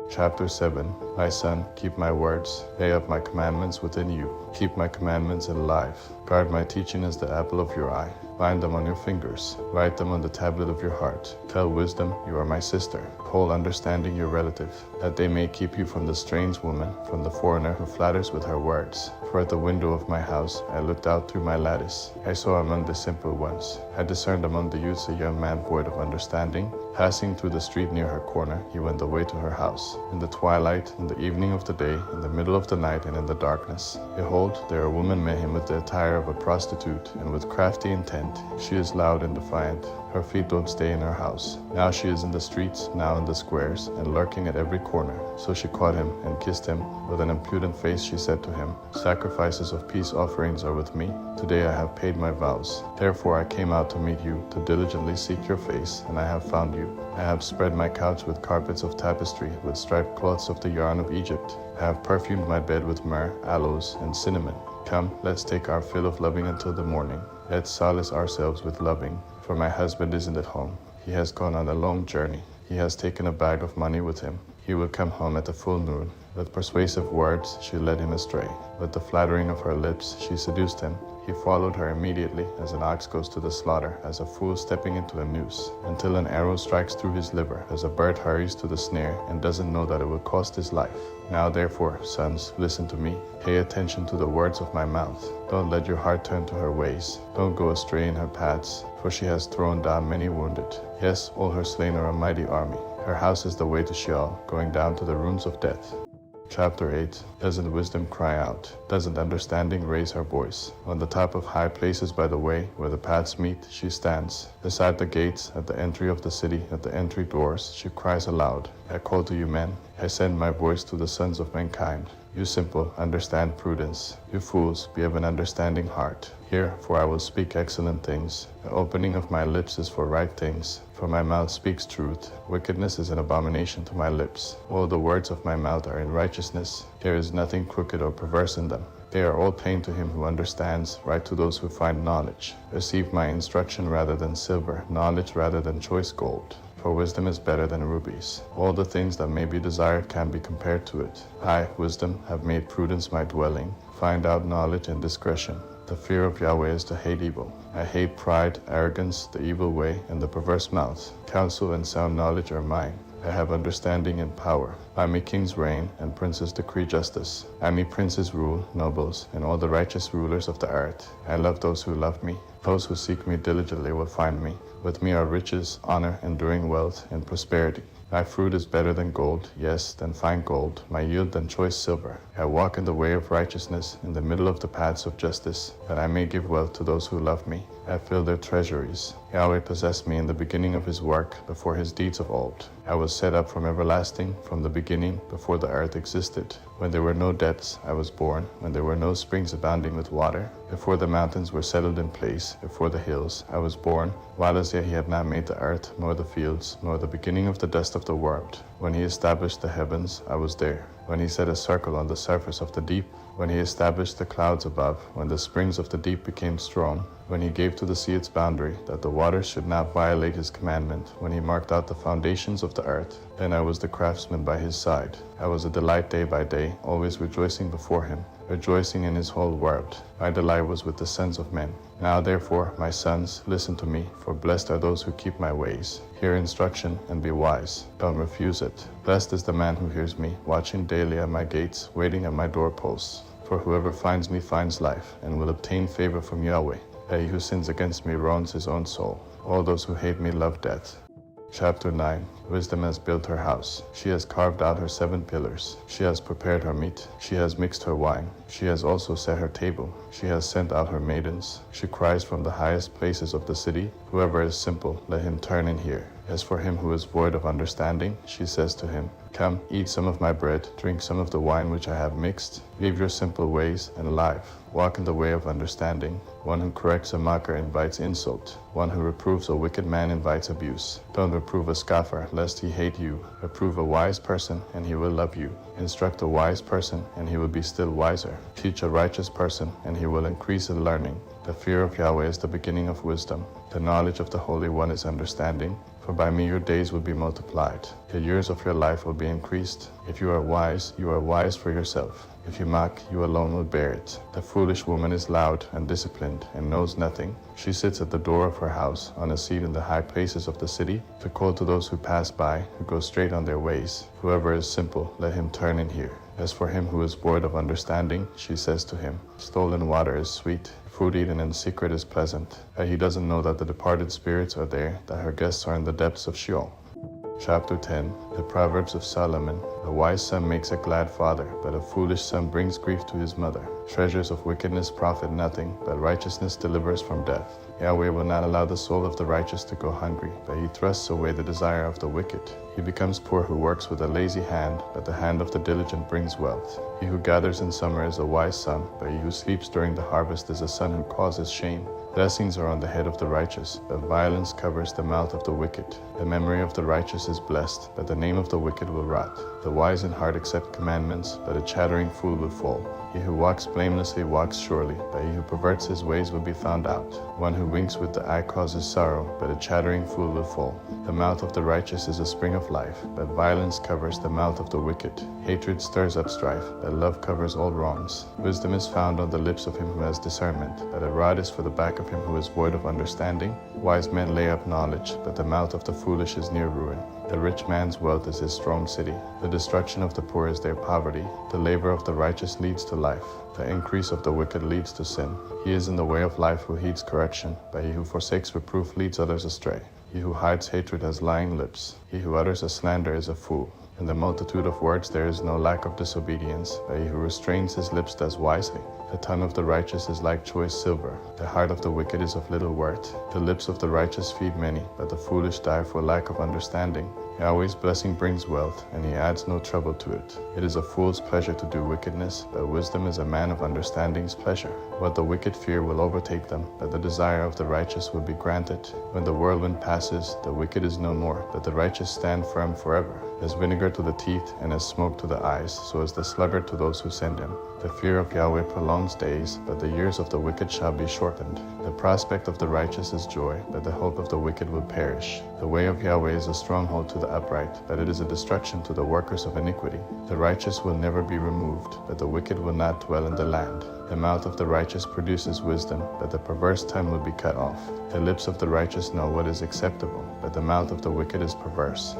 Chapter 7. My son, keep my words, lay up my commandments within you. Keep my commandments in life. Guard my teaching as the apple of your eye. Bind them on your fingers. Write them on the tablet of your heart. Tell wisdom, you are my sister. Call understanding your relative, that they may keep you from the strange woman, from the foreigner who flatters with her words. For at the window of my house I looked out through my lattice. I saw among the simple ones. I discerned among the youths a young man void of understanding. Passing through the street near her corner, he went the way to her house. In the twilight, in the evening of the day, in the middle of the night, and in the darkness. Behold, there a woman met him with the attire of a prostitute, and with crafty intent. She is loud and defiant. Her feet don't stay in her house. Now she is in the streets, now in the squares, and lurking at every corner. So she caught him and kissed him. With an impudent face she said to him, Sacrifices of peace offerings are with me. Today I have paid my vows. Therefore I came out to meet you, to diligently seek your face, and I have found you. I have spread my couch with carpets of tapestry, with striped cloths of the yarn of Egypt. I have perfumed my bed with myrrh, aloes, and cinnamon. Come, let's take our fill of loving until the morning. Let's solace ourselves with loving. For my husband isn't at home. He has gone on a long journey. He has taken a bag of money with him. He will come home at the full moon. With persuasive words she led him astray. With the flattering of her lips she seduced him. He followed her immediately, as an ox goes to the slaughter, as a fool stepping into a noose, until an arrow strikes through his liver, as a bird hurries to the snare and doesn't know that it will cost his life. Now therefore, sons, listen to me. Pay attention to the words of my mouth. Don't let your heart turn to her ways. Don't go astray in her paths, for she has thrown down many wounded. Yes, all her slain are a mighty army. Her house is the way to Sheol, going down to the rooms of death. Chapter 8. Doesn't wisdom cry out? Doesn't understanding raise her voice? On the top of high places by the way, where the paths meet, she stands. Beside the gates, at the entry of the city, at the entry doors, she cries aloud. I call to you men. I send my voice to the sons of mankind. You simple, understand prudence. You fools, be of an understanding heart. Hear, for I will speak excellent things. The opening of my lips is for right things. For my mouth speaks truth. Wickedness is an abomination to my lips. All the words of my mouth are in righteousness. There is nothing crooked or perverse in them. They are all plain to him who understands, right to those who find knowledge. Receive my instruction rather than silver, knowledge rather than choice gold. For wisdom is better than rubies. All the things that may be desired can be compared to it. I, wisdom, have made prudence my dwelling. Find out knowledge and discretion. The fear of Yahweh is to hate evil. I hate pride, arrogance, the evil way, and the perverse mouth. Counsel and sound knowledge are mine. I have understanding and power. By me kings reign, and princes decree justice. By me princes rule, nobles, and all the righteous rulers of the earth. I love those who love me. Those who seek me diligently will find me. With me are riches, honor, enduring wealth, and prosperity. My fruit is better than gold, yes, than fine gold, my yield than choice silver. I walk in the way of righteousness, in the middle of the paths of justice, that I may give wealth to those who love me. I fill their treasuries. Yahweh possessed me in the beginning of his work, before his deeds of old. I was set up from everlasting, from the beginning, before the earth existed. When there were no depths, I was born, when there were no springs abounding with water. Before the mountains were settled in place, before the hills, I was born, while as yet he had not made the earth, nor the fields, nor the beginning of the dust of the world. When he established the heavens, I was there. When he set a circle on the surface of the deep, when he established the clouds above, when the springs of the deep became strong, when he gave to the sea its boundary, that the waters should not violate his commandment, when he marked out the foundations of the earth, then I was the craftsman by his side. I was a delight day by day, always rejoicing before him, rejoicing in his whole world. My delight was with the sons of men. Now therefore, my sons, listen to me, for blessed are those who keep my ways. Hear instruction and be wise. Don't refuse it. Blessed is the man who hears me, watching daily at my gates, waiting at my doorposts. For whoever finds me finds life, and will obtain favor from Yahweh. He who sins against me wrongs his own soul. All those who hate me love death. Chapter 9. Wisdom has built her house. She has carved out her 7 pillars. She has prepared her meat. She has mixed her wine. She has also set her table. She has sent out her maidens. She cries from the highest places of the city, Whoever is simple, let him turn and hear. As for him who is void of understanding, she says to him, Come, eat some of my bread, drink some of the wine which I have mixed. Leave your simple ways and life. Walk in the way of understanding. One who corrects a mocker invites insult. One who reproves a wicked man invites abuse. Don't reprove a scoffer, lest he hate you. Reprove a wise person, and he will love you. Instruct a wise person, and he will be still wiser. Teach a righteous person, and he will increase in learning. The fear of Yahweh is the beginning of wisdom. The knowledge of the Holy One is understanding. For by me your days will be multiplied. The years of your life will be increased. If you are wise for yourself. If you mock, you alone will bear it. The foolish woman is loud and disciplined and knows nothing. She sits at the door of her house, on a seat in the high places of the city, to call to those who pass by, who go straight on their ways. Whoever is simple, let him turn and hear. As for him who is void of understanding, she says to him, stolen water is sweet, food eaten in secret is pleasant. That he doesn't know that the departed spirits are there, that her guests are in the depths of Sheol. Chapter 10. The Proverbs of Solomon. A wise son makes a glad father, but a foolish son brings grief to his mother. Treasures of wickedness profit nothing, but righteousness delivers from death. Yahweh will not allow the soul of the righteous to go hungry, but he thrusts away the desire of the wicked. He becomes poor who works with a lazy hand, but the hand of the diligent brings wealth. He who gathers in summer is a wise son, but he who sleeps during the harvest is a son who causes shame. Blessings are on the head of the righteous, but violence covers the mouth of the wicked. The memory of the righteous is blessed, but the name of the wicked will rot. The wise in heart accept commandments, but a chattering fool will fall. He who walks blamelessly walks surely, but he who perverts his ways will be found out. One who winks with the eye causes sorrow, but a chattering fool will fall. The mouth of the righteous is a spring of life, but violence covers the mouth of the wicked. Hatred stirs up strife, but love covers all wrongs. Wisdom is found on the lips of him who has discernment, but a rod is for the back of him who is void of understanding. Wise men lay up knowledge, but the mouth of the foolish is near ruin. The rich man's wealth is his strong city. The destruction of the poor is their poverty. The labor of the righteous leads to life. The increase of the wicked leads to sin. He is in the way of life who heeds correction, but he who forsakes reproof leads others astray. He who hides hatred has lying lips. He who utters a slander is a fool. In the multitude of words there is no lack of disobedience, but he who restrains his lips does wisely. The tongue of the righteous is like choice silver. The heart of the wicked is of little worth. The lips of the righteous feed many, but the foolish die for lack of understanding. Yahweh's blessing brings wealth, and he adds no trouble to it. It is a fool's pleasure to do wickedness, but wisdom is a man of understanding's pleasure. What the wicked fear will overtake them, but the desire of the righteous will be granted. When the whirlwind passes, the wicked is no more, but the righteous stand firm forever. As vinegar to the teeth, and as smoke to the eyes, so is the sluggard to those who send him. The fear of Yahweh prolongs days, but the years of the wicked shall be shortened. The prospect of the righteous is joy, but the hope of the wicked will perish. The way of Yahweh is a stronghold to the upright, but it is a destruction to the workers of iniquity. The righteous will never be removed, but the wicked will not dwell in the land. The mouth of the righteous produces wisdom, but the perverse tongue will be cut off. The lips of the righteous know what is acceptable, but the mouth of the wicked is perverse.